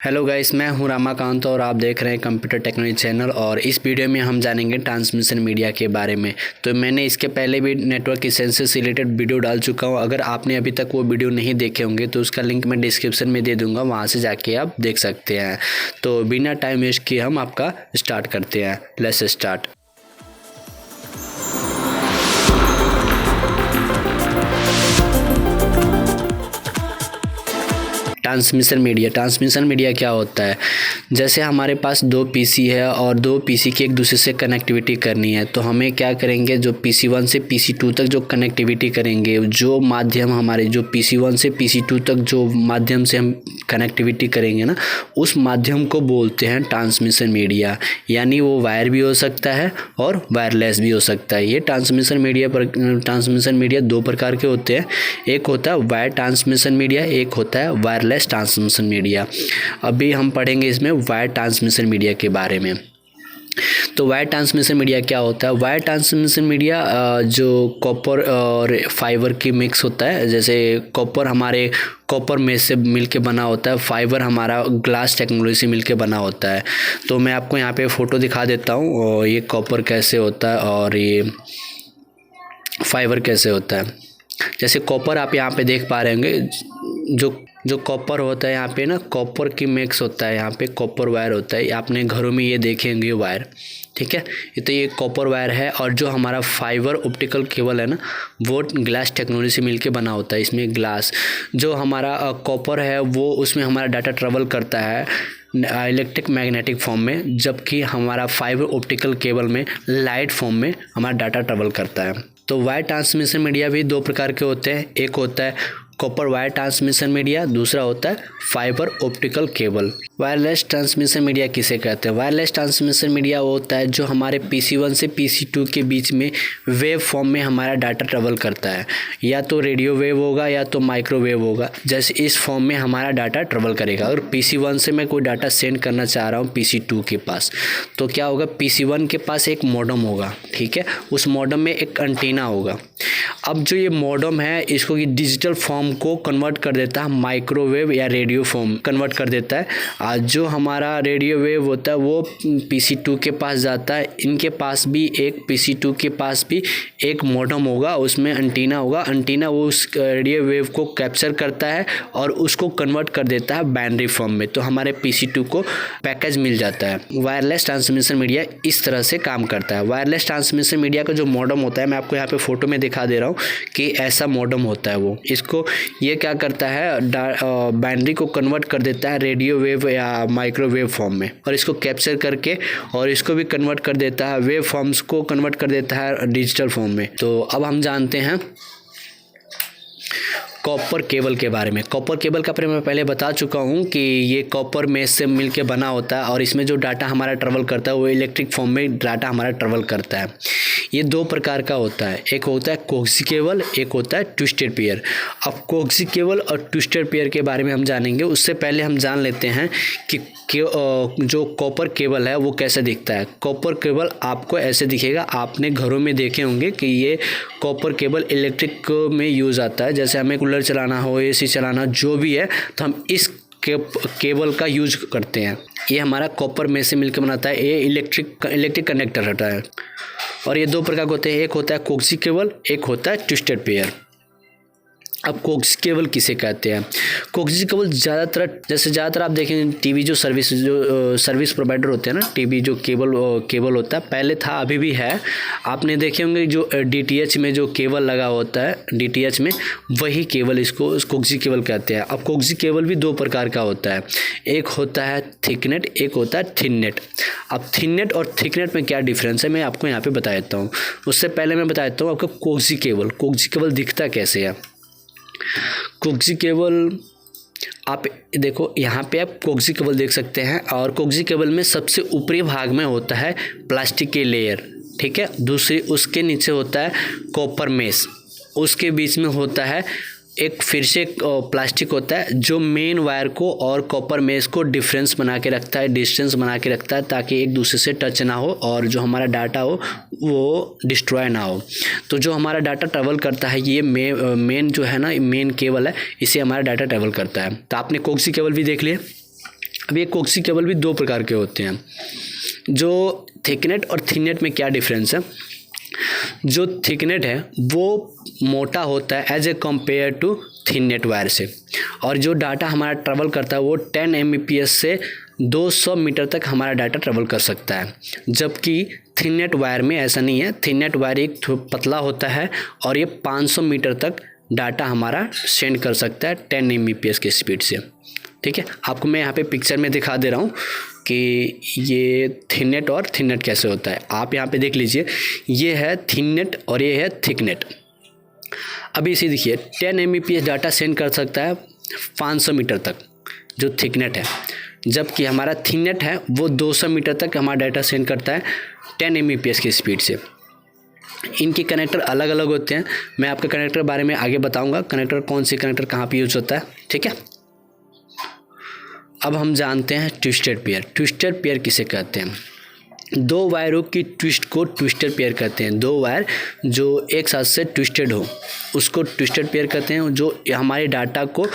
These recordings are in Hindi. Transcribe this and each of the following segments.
हेलो गाइस, मैं हूं रामाकांत और आप देख रहे हैं कंप्यूटर टेक्नोलॉजी चैनल। और इस वीडियो में हम जानेंगे ट्रांसमिशन मीडिया के बारे में। तो मैंने इसके पहले भी नेटवर्क एक्सचेंजर से रिलेटेड वीडियो डाल चुका हूं। अगर आपने अभी तक वो वीडियो नहीं देखे होंगे तो उसका लिंक मैं डिस्क्रिप्शन में दे दूंगा, वहां से जाके आप देख सकते हैं। तो बिना टाइम वेस्ट किए हम आपका स्टार्ट करते हैं। Let's start. ट्रांसमिशन मीडिया क्या होता है? जैसे हमारे पास दो पीसी है और दो पीसी की एक दूसरे से कनेक्टिविटी करनी है, तो हमें क्या करेंगे, जो PC1 से PC2 तक जो कनेक्टिविटी करेंगे, जो माध्यम हमारे जो PC1 से PC2 तक जो माध्यम से हम कनेक्टिविटी करेंगे ना, उस माध्यम को बोलते हैं ट्रांसमिशन मीडिया। यानी वो वायर भी हो सकता है और वायरलेस भी हो सकता है। ये ट्रांसमिशन मीडिया दो प्रकार के होते हैं। एक होता है वायर ट्रांसमिशन मीडिया, एक होता है वायरलेस ट्रांसमिशन मीडिया। अभी हम पढ़ेंगे इसमें वायर ट्रांसमिशन मीडिया के बारे में। तो वायर ट्रांसमिशन मीडिया क्या होता है? वायर ट्रांसमिशन मीडिया जो कॉपर और फाइबर की मिक्स होता है। जैसे कॉपर हमारे कॉपर में से मिलके बना होता है, फाइबर हमारा ग्लास टेक्नोलॉजी से मिलके बना होता है। तो मैं आपको यहाँ पे फ़ोटो दिखा देता हूँ, और ये कॉपर कैसे होता है और ये फाइबर कैसे होता है। जैसे कॉपर आप यहाँ पे देख पा रहे होंगे, जो कॉपर होता है यहाँ पे ना, कॉपर की मिक्स होता है, यहाँ पे कॉपर वायर होता है। आपने घरों में ये देखे होंगे वायर, ठीक है। तो ये कॉपर वायर है। और जो हमारा फाइबर ऑप्टिकल केबल है ना, वो ग्लास टेक्नोलॉजी से मिलके बना होता है। इसमें ग्लास जो हमारा कॉपर है वो उसमें हमारा डाटा ट्रेवल करता है इलेक्ट्रिक मैग्नेटिक फॉर्म में, जबकि हमारा फाइबर ऑप्टिकल केबल में लाइट फॉर्म में हमारा डाटा ट्रेवल करता है। तो वायर ट्रांसमिशन मीडिया भी दो प्रकार के होते हैं। एक होता है कॉपर वायर ट्रांसमिशन मीडिया, दूसरा होता है fibre optical cable. Wireless transmission media किसे कहते हैं? वायरलेस ट्रांसमिशन मीडिया वो होता है जो हमारे PC1 से PC2 के बीच में वेव फॉर्म में हमारा डाटा ट्रेवल करता है। या तो रेडियो वेव होगा या तो माइक्रोवेव होगा। जैसे इस फॉर्म में हमारा डाटा ट्रेवल करेगा। अगर PC1 से मैं कोई डाटा सेंड करना चाह रहा हूँ PC2 के पास, तो क्या होगा, PC1 के पास एक मॉडेम होगा, ठीक है। उस मॉडेम में एक एंटीना होगा। अब जो ये मॉडेम है, इसको ये डिजिटल फॉर्म को कन्वर्ट कर देता है माइक्रोवेव या रेडियो फॉर्म कन्वर्ट कर देता है। आज जो हमारा रेडियो वेव होता है वो PC2 के पास जाता है। इनके पास भी एक PC2 के पास भी एक मॉडेम होगा, उसमें एंटीना होगा। एंटीना वो उस रेडियो वेव को कैप्चर करता है और उसको कन्वर्ट कर देता है बाइनरी फॉर्म में। तो हमारे PC2 को पैकेज मिल जाता है। वायरलेस ट्रांसमिशन मीडिया इस तरह से काम करता है। वायरलेस ट्रांसमिशन मीडिया का जो मॉडेम होता है, मैं आपको यहाँ पे फोटो में दिखा दे रहा हूँ कि ऐसा मॉडेम होता है। वो इसको ये क्या करता है, बाइनरी को कन्वर्ट कर देता है रेडियो वेव या माइक्रोवेव फॉर्म में, और इसको कैप्चर करके और इसको भी कन्वर्ट कर देता है, वेव फॉर्म्स को कन्वर्ट कर देता है डिजिटल फॉर्म में। तो अब हम जानते हैं कॉपर केबल के बारे में। कॉपर केबल का मैं पहले बता चुका हूँ कि ये कॉपर मेश से मिलके बना होता है, और इसमें जो डाटा हमारा ट्रेवल करता है वो इलेक्ट्रिक फॉर्म में डाटा हमारा ट्रेवल करता है। ये दो प्रकार का होता है, एक होता है कोक्सी केबल, एक होता है ट्विस्टेड पेयर। अब कोक्सी केबल और ट्विस्टेड पेयर के बारे में हम जानेंगे। उससे पहले हम जान लेते हैं कि जो कॉपर केबल है वो कैसे दिखता है। कॉपर केबल आपको ऐसे दिखेगा। आपने घरों में देखे होंगे कि ये कॉपर केबल इलेक्ट्रिक में यूज़ आता है। जैसे हमें कूलर चलाना हो, AC चलाना, जो भी है, तो हम इस केबल का यूज करते हैं। ये हमारा कॉपर में से मिलकर बनाता है। ये इलेक्ट्रिक कनेक्टर होता है। और ये दो प्रकार के होते हैं, एक होता है कोक्सी केबल, एक होता है ट्विस्टेड पेयर। अब कोक्सी केबल किसे कहते हैं? कोक्सी केबल ज़्यादातर आप देखेंगे टीवी जो सर्विस प्रोवाइडर होते हैं ना, टीवी जो केबल होता है, पहले था, अभी भी है। आपने देखे होंगे जो DTH में जो केबल लगा होता है, DTH में, वही केबल इसको कोक्सी केबल कहते हैं। अब कोक्सी केबल भी दो प्रकार का होता है, एक होता है थिकनेट, एक होता है थिन नेट। अब थिन नेट और थिकनेट में क्या डिफरेंस है, मैं आपको यहाँ पे बता देता हूँ। उससे पहले मैं बता देता हूँ आपको कोक्सी केबल दिखता कैसे है। कोक्सी केबल आप देखो, यहाँ पे आप कोक्सी केबल देख सकते हैं, और कोक्सी केबल में सबसे ऊपरी भाग में होता है प्लास्टिक की लेयर, ठीक है। दूसरी उसके नीचे होता है कॉपर मेश, उसके बीच में होता है एक फिर से प्लास्टिक होता है जो मेन वायर को और कॉपर मेश को डिस्टेंस बना के रखता है, ताकि एक दूसरे से टच ना हो और जो हमारा डाटा हो वो डिस्ट्रॉय ना हो। तो जो हमारा डाटा ट्रेवल करता है, ये मेन जो है ना, मेन केबल है, इसे हमारा डाटा ट्रेवल करता है। तो आपने कोक्सी केबल भी देख लिया। अब ये कोक्सी केबल भी दो प्रकार के होते हैं। जो थिकनेट और थिननेट में क्या डिफरेंस है? जो थिकनेट है वो मोटा होता है as a compare to thinnet wire से, और जो डाटा हमारा ट्रेवल करता है वो 10 Mbps से 200 मीटर तक हमारा डाटा ट्रेवल कर सकता है। जबकि थिननेट वायर में ऐसा नहीं है। थिननेट वायर एक पतला होता है और ये 500 मीटर तक डाटा हमारा सेंड कर सकता है 10 Mbps की स्पीड से। ठीक है, आपको मैं यहाँ पे पिक्चर में दिखा दे रहा हूँ कि ये थिननेट और थिननेट कैसे होता है। आप यहाँ पे देख लीजिए, ये है थिननेट और ये है थिकनेट। अभी इसे देखिए, 10 Mbps डाटा सेंड कर सकता है 500 मीटर तक जो थिकनेट है, जबकि हमारा थिननेट है वो 200 मीटर तक हमारा डाटा सेंड करता है 10 Mbps की स्पीड से। इनके कनेक्टर अलग अलग होते हैं। मैं आपके कनेक्टर बारे में आगे बताऊंगा, कनेक्टर कौन सी कनेक्टर कहाँ पे यूज होता है। ठीक है, अब हम जानते हैं ट्विस्टेड पेयर। ट्विस्टेड पेयर किसे कहते हैं? दो वायरों की ट्विस्ट को ट्विस्टेड पेयर कहते हैं। दो वायर जो एक साथ से ट्विस्टेड हो उसको ट्विस्टेड पेयर कहते हैं, जो हमारे डाटा को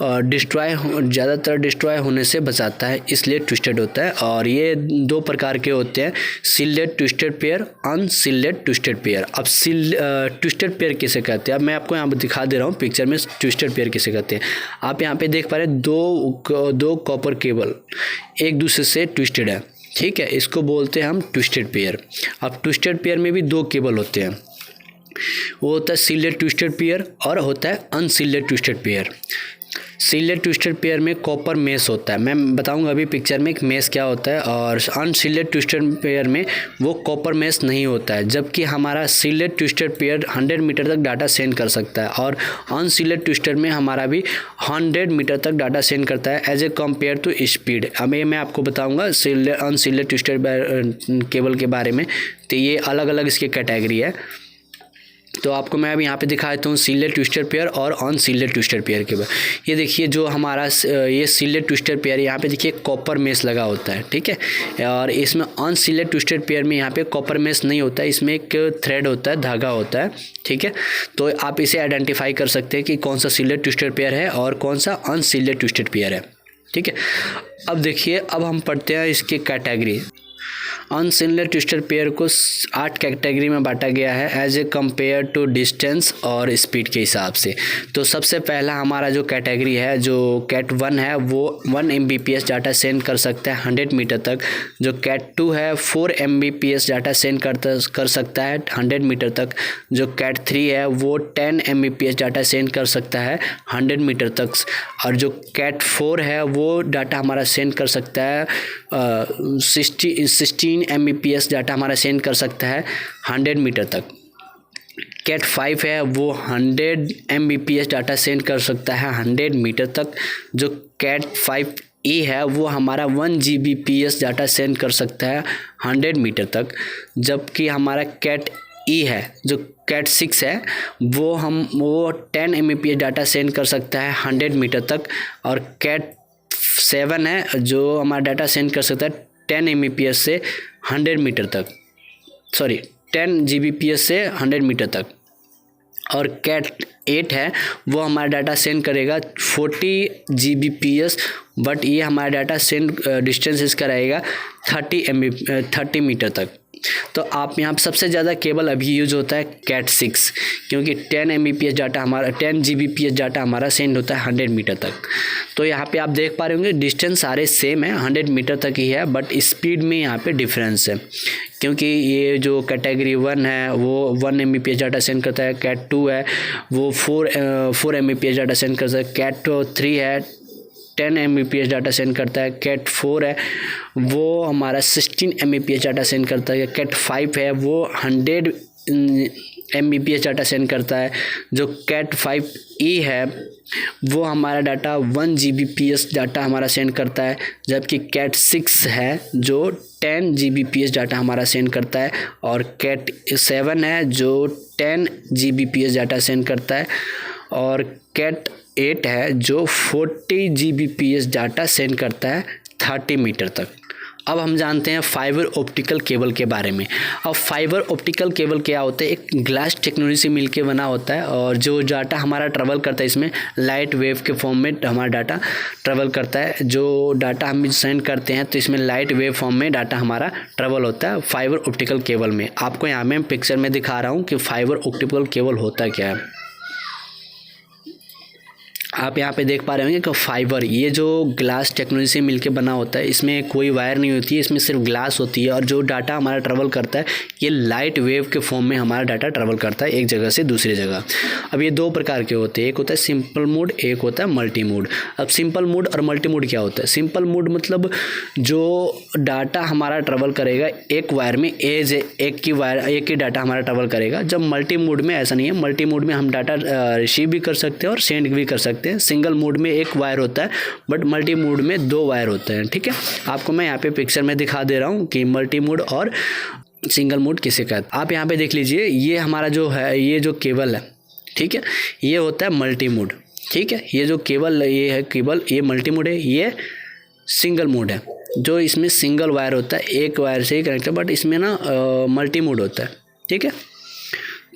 ज़्यादातर डिस्ट्रॉय होने से बचाता है, इसलिए ट्विस्टेड होता है। और ये दो प्रकार के होते हैं, shielded twisted pair, unshielded twisted pair. अब ट्विस्टेड पेयर किसे कहते हैं? अब मैं आपको यहाँ पर दिखा दे रहा हूँ पिक्चर में ट्विस्टेड पेयर किसे कहते हैं। आप यहाँ पे देख पा रहे हैं दो कॉपर केबल एक दूसरे से ट्विस्टेड है। ठीक है, इसको बोलते हैं हम ट्विस्टेड पेयर। अब ट्विस्टेड पेयर में भी दो केबल होते हैं, वो होता है सील्डेड ट्विस्टेड पेयर और होता है unshielded twisted pair. Shielded twisted pair में कॉपर मेश होता है, मैं बताऊंगा अभी पिक्चर में कि मेश क्या होता है। और अनसील्डेड ट्विस्टेड पेयर में वो कॉपर मेश नहीं होता है, जबकि हमारा सील्डेड ट्विस्टेड पेयर 100 मीटर तक डाटा सेंड कर सकता है और अनसील्डेड ट्विस्टेड में हमारा भी 100 मीटर तक डाटा सेंड करता है as a compare to speed. अब ये मैं आपको बताऊँगा अनसील्डेड ट्विस्टेड केबल के बारे में, तो ये अलग अलग इसकी कैटेगरी है। तो आपको मैं अभी यहाँ पे दिखा देता हूँ सील्डेड ट्विस्टेड पेयर और अनसील्डेड ट्विस्टेड पेयर के बारे। ये देखिए, जो हमारा ये सील्डेड ट्विस्टेड पेयर, यहाँ पे देखिए कॉपर मेश लगा होता है। ठीक है, और इसमें अनसील्डेड ट्विस्टेड पेयर में यहाँ पे कॉपर मेश नहीं होता है, इसमें एक थ्रेड होता है, धागा होता है। ठीक है, तो आप इसे आइडेंटिफाई कर सकते हैं कि कौन सा सील्डेड ट्विस्टेड पेयर है और कौन सा अनसील्डेड ट्विस्टेड पेयर है। ठीक है, अब देखिए, अब हम पढ़ते हैं इसकी कैटेगरी। अनसील्डेड ट्विस्टेड पेयर को 8 कैटेगरी में बांटा गया है as a compare to distance और स्पीड के हिसाब से। तो सबसे पहला हमारा जो कैटेगरी है, जो कैट 1 है, वो 1 Mbps डाटा सेंड कर सकता है 100 मीटर तक। जो कैट 2 है 4 Mbps डाटा सेंड कर सकता है 100 मीटर तक। जो कैट 3 है वो 10 Mbps डाटा सेंड कर सकता है 100 मीटर तक। और जो कैट 4 है वो डाटा हमारा सेंड कर सकता है 16 Mbps डाटा हमारा सेंड कर सकता है 100 मीटर तक। कैट 5 है वो 100 Mbps डाटा सेंड कर सकता है 100 मीटर तक। जो कैट 5e है वो हमारा 1 Gbps डाटा सेंड कर सकता है 100 मीटर तक। जबकि हमारा कैट ई है, जो कैट 6 है, वो 10 Mbps डाटा सेंड कर सकता है 100 मीटर तक। और कैट 7 है जो हमारा डाटा सेंड कर सकता है 10 Mbps से 100 मीटर तक, 10 Gbps से 100 मीटर तक। और कैट 8 है वो हमारा डाटा सेंड करेगा 40 Gbps, बट ये हमारा डाटा सेंड डिस्टेंस इसका रहेगा 30 मीटर तक। तो आप यहाँ सबसे ज़्यादा केबल अभी यूज होता है कैट 6, क्योंकि 10 Mbps डाटा हमारा 10 Gbps डाटा हमारा सेंड होता है 100 मीटर तक। तो यहाँ पे आप देख पा रहे होंगे डिस्टेंस सारे सेम है, 100 मीटर तक ही है, बट स्पीड में यहाँ पे डिफरेंस है। क्योंकि ये जो कैटेगरी 1 है वो 1 Mbps डाटा सेंड करता है, कैट 2 है वो 4 Mbps डाटा सेंड करता है, कैट 3 है 10 Mbps डाटा सेंड करता है, कैट 4 है वो हमारा 16 Mbps डाटा सेंड करता है, कैट 5 है वो 100 Mbps डाटा सेंड करता है। जो कैट 5e है वो हमारा डाटा 1 Gbps डाटा हमारा सेंड करता है। जबकि कैट 6 है जो 10 Gbps डाटा हमारा सेंड करता है। और कैट 7 है जो 10 Gbps डाटा सेंड करता है। और कैट 8 है जो 40 Gbps डाटा सेंड करता है 30 मीटर तक। अब हम जानते हैं फाइबर ऑप्टिकल केबल के बारे में। अब फाइबर ऑप्टिकल केबल क्या होता है, एक ग्लास टेक्नोलॉजी से मिलके बना होता है और जो डाटा हमारा ट्रेवल करता है इसमें लाइट वेव के फॉर्म में हमारा डाटा ट्रेवल करता है। जो डाटा हम सेंड करते हैं तो इसमें लाइट वेव फॉर्म में डाटा हमारा ट्रेवल होता है फाइबर ऑप्टिकल केबल में। आपको यहाँ मैं पिक्चर में दिखा रहा हूँ कि फाइबर ऑप्टिकल केबल होता क्या है। आप यहाँ पे देख पा रहे होंगे कि फाइबर ये जो ग्लास टेक्नोलॉजी से मिलके बना होता है, इसमें कोई वायर नहीं होती है, इसमें सिर्फ ग्लास होती है और जो डाटा हमारा ट्रेवल करता है ये लाइट वेव के फॉर्म में हमारा डाटा ट्रेवल करता है एक जगह से दूसरी जगह। अब ये दो प्रकार के होते हैं, एक होता है सिंपल मोड, एक होता है मल्टी मोड। अब सिंपल मोड और मल्टी मोड क्या होता है? सिंपल मोड मतलब जो डाटा हमारा ट्रेवल करेगा एक वायर में, एक ही डाटा हमारा ट्रेवल करेगा। जब मल्टी मोड में ऐसा नहीं है, मल्टी मोड में हम डाटा रिसीव भी कर सकते हैं और सेंड भी कर सकते हैं। सिंगल मोड में एक वायर होता है बट मल्टी मोड में दो वायर होते हैं। ठीक है, आपको मैं यहाँ पे पिक्चर में दिखा दे रहा हूँ कि मल्टी मोड और सिंगल मोड किसे कहते हैं। आप यहाँ पे देख लीजिए, ये हमारा जो है ये जो केबल है, ठीक है, ये होता है मल्टी मोड। ठीक है, ये जो केबल ये है केबल, ये मल्टी मोड है, ये सिंगल मोड है। जो इसमें सिंगल वायर होता है, एक वायर से ही कनेक्ट है, बट इसमें ना मल्टी मोड होता है। ठीक है,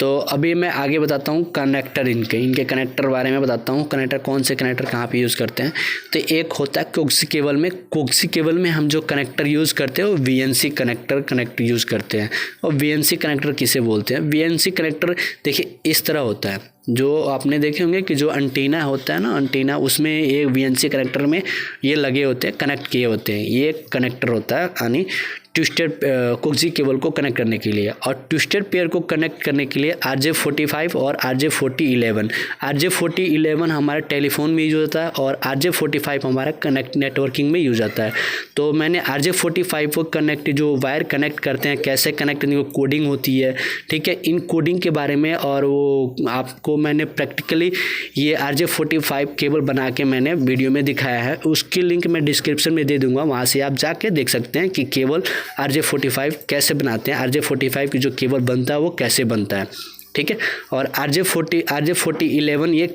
तो अभी मैं आगे बताता हूँ कनेक्टर, इनके कनेक्टर बारे में बताता हूँ। कनेक्टर कौन से कनेक्टर कहाँ पे यूज़ करते हैं? तो एक होता है कोक्सी केबल में। कोक्सी केबल में हम जो कनेक्टर यूज़ करते हैं वो वीएनसी कनेक्टर यूज़ करते हैं। और वीएनसी कनेक्टर किसे बोलते हैं? वीएनसी कनेक्टर देखिए इस तरह होता है, जो आपने देखे होंगे कि जो एंटीना होता है ना, एंटीना उसमें एक वीएनसी कनेक्टर में ये लगे होते हैं, कनेक्ट किए होते हैं। ये कनेक्टर होता है यानी ट्विस्टेड कोक्सी केबल को कनेक्ट करने के लिए। और ट्विस्टेड पेयर को कनेक्ट करने के लिए RJ45 और RJ4011 हमारा टेलीफोन में यूज होता है और RJ45 हमारा कनेक्ट नेटवर्किंग में यूज आता है। तो मैंने RJ45 को कनेक्ट, जो वायर कनेक्ट करते हैं कैसे कनेक्ट करने की कोडिंग होती है, ठीक है, इन कोडिंग के बारे में और वो आपको मैंने प्रैक्टिकली ये RJ45 केबल बना के मैंने वीडियो में दिखाया है। उसकी लिंक मैं डिस्क्रिप्शन में दे दूंगा, वहाँ से आप जाके देख सकते हैं कि केबल RJ45 कैसे बनाते हैं, RJ45 की जो केबल बनता है वो कैसे बनता है। ठीक है, और RJ4011 ये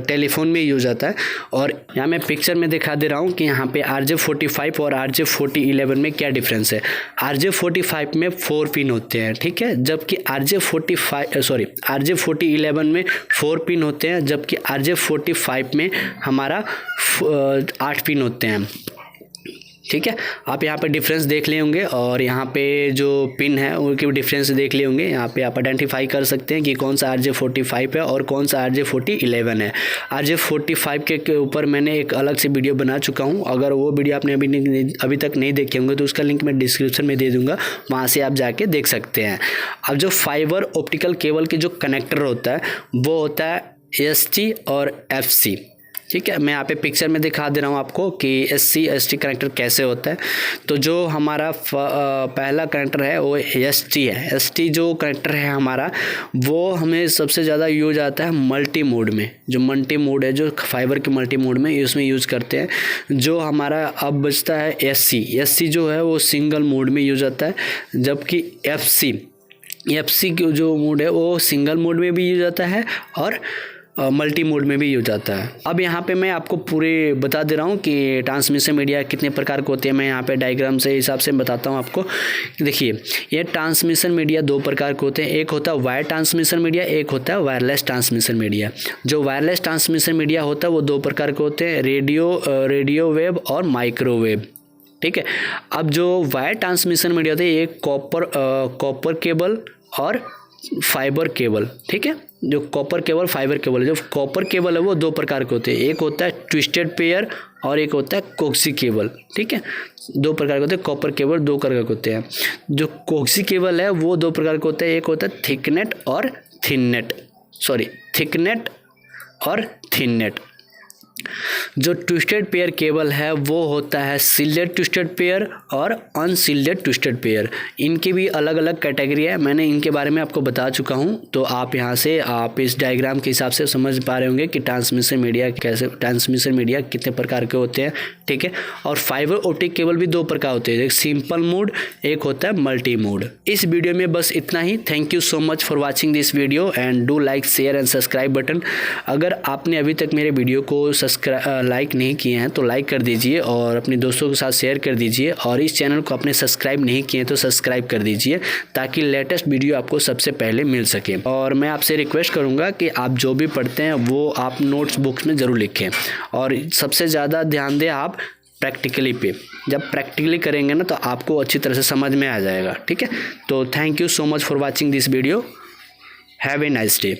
टेलीफोन में यूज आता है। और यहाँ मैं पिक्चर में दिखा दे रहा हूँ कि यहाँ पे RJ45 और RJ4011 में क्या डिफरेंस है। RJ45 में 4 पिन होते हैं, ठीक है, जबकि RJ4011 में 4 पिन होते हैं, जबकि RJ45 में हमारा 8 पिन होते हैं। ठीक है, आप यहाँ पे डिफरेंस देख लिए होंगे और यहाँ पे जो पिन है उनके डिफरेंस देख लिए होंगे। यहाँ पे आप आइडेंटिफाई कर सकते हैं कि कौन सा RJ45 है और कौन सा RJ4011 है। RJ45 के ऊपर मैंने एक अलग से वीडियो बना चुका हूँ, अगर वो वीडियो आपने अभी तक नहीं देखे होंगे तो उसका लिंक मैं डिस्क्रिप्शन में दे दूँगा, वहाँ से आप जाके देख सकते हैं। अब जो फाइबर ऑप्टिकल केबल के जो कनेक्टर होता है वो होता है ST और FC। ठीक है, मैं यहाँ पे पिक्चर में दिखा दे रहा हूँ आपको कि SC/ST कनेक्टर कैसे होता है। तो जो हमारा पहला कनेक्टर है वो ST है। ST जो कनेक्टर है हमारा वो हमें सबसे ज़्यादा यूज आता है मल्टी मोड में। जो मल्टी मोड है, जो फाइबर के मल्टी मोड में उसमें यूज़ करते हैं। जो हमारा अब बचता है SC जो है वो सिंगल मोड में यूज आता है, जबकि FC की जो मोड है वो सिंगल मोड में भी यूज आता है और मल्टी मोड में भी यूज आता है। अब यहाँ पे मैं आपको पूरे बता दे रहा हूँ कि ट्रांसमिशन मीडिया कितने प्रकार के होते हैं। मैं यहाँ पे डायग्राम से हिसाब से बताता हूँ आपको। देखिए, ये ट्रांसमिशन मीडिया दो प्रकार के होते हैं, एक होता है वायर ट्रांसमिशन मीडिया, एक होता है वायरलेस ट्रांसमिशन मीडिया। जो वायरलेस ट्रांसमिशन मीडिया होता है वो दो प्रकार के होते हैं, रेडियो वेव और माइक्रोवेव। ठीक है, अब जो वायर ट्रांसमिशन मीडिया होता है ये कॉपर केबल और फाइबर केबल। ठीक है, जो कॉपर केबल फाइबर केबल, जो कॉपर केबल है वो दो प्रकार के होते हैं, एक होता है ट्विस्टेड पेयर और एक होता है कोक्सी केबल। ठीक है, दो प्रकार के होते हैं कॉपर केबल, दो प्रकार के होते हैं। जो कोक्सी केबल है वो दो प्रकार के होते हैं, एक होता है थिकनेट और थिननेट। जो ट्विस्टेड पेयर केबल है वो होता है सील्डेड ट्विस्टेड पेयर और अनसील्डेड ट्विस्टेड पेयर। इनकी भी अलग अलग कैटेगरी है, मैंने इनके बारे में आपको बता चुका हूं। तो आप यहां से आप इस डायग्राम के हिसाब से समझ पा रहे होंगे कि ट्रांसमिशन मीडिया कितने प्रकार के होते हैं। ठीक है, और फाइबर ऑप्टिक केबल भी दो प्रकार होते हैं, एक सिंपल मोड, एक होता है मल्टी मोड। इस वीडियो में बस इतना ही। Thank you so much for watching this video and do like share and subscribe button. अगर आपने अभी तक मेरे वीडियो को लाइक नहीं किए हैं तो लाइक कर दीजिए और अपने दोस्तों के साथ शेयर कर दीजिए, और इस चैनल को आपने सब्सक्राइब नहीं किए हैं तो सब्सक्राइब कर दीजिए ताकि लेटेस्ट वीडियो आपको सबसे पहले मिल सके। और मैं आपसे रिक्वेस्ट करूँगा कि आप जो भी पढ़ते हैं वो आप नोट्स बुक्स में ज़रूर लिखें, और सबसे ज़्यादा ध्यान दें आप प्रैक्टिकली पे। जब प्रैक्टिकली करेंगे ना तो आपको अच्छी तरह से समझ में आ जाएगा। ठीक है, तो thank you so much for watching this video. Have a nice day.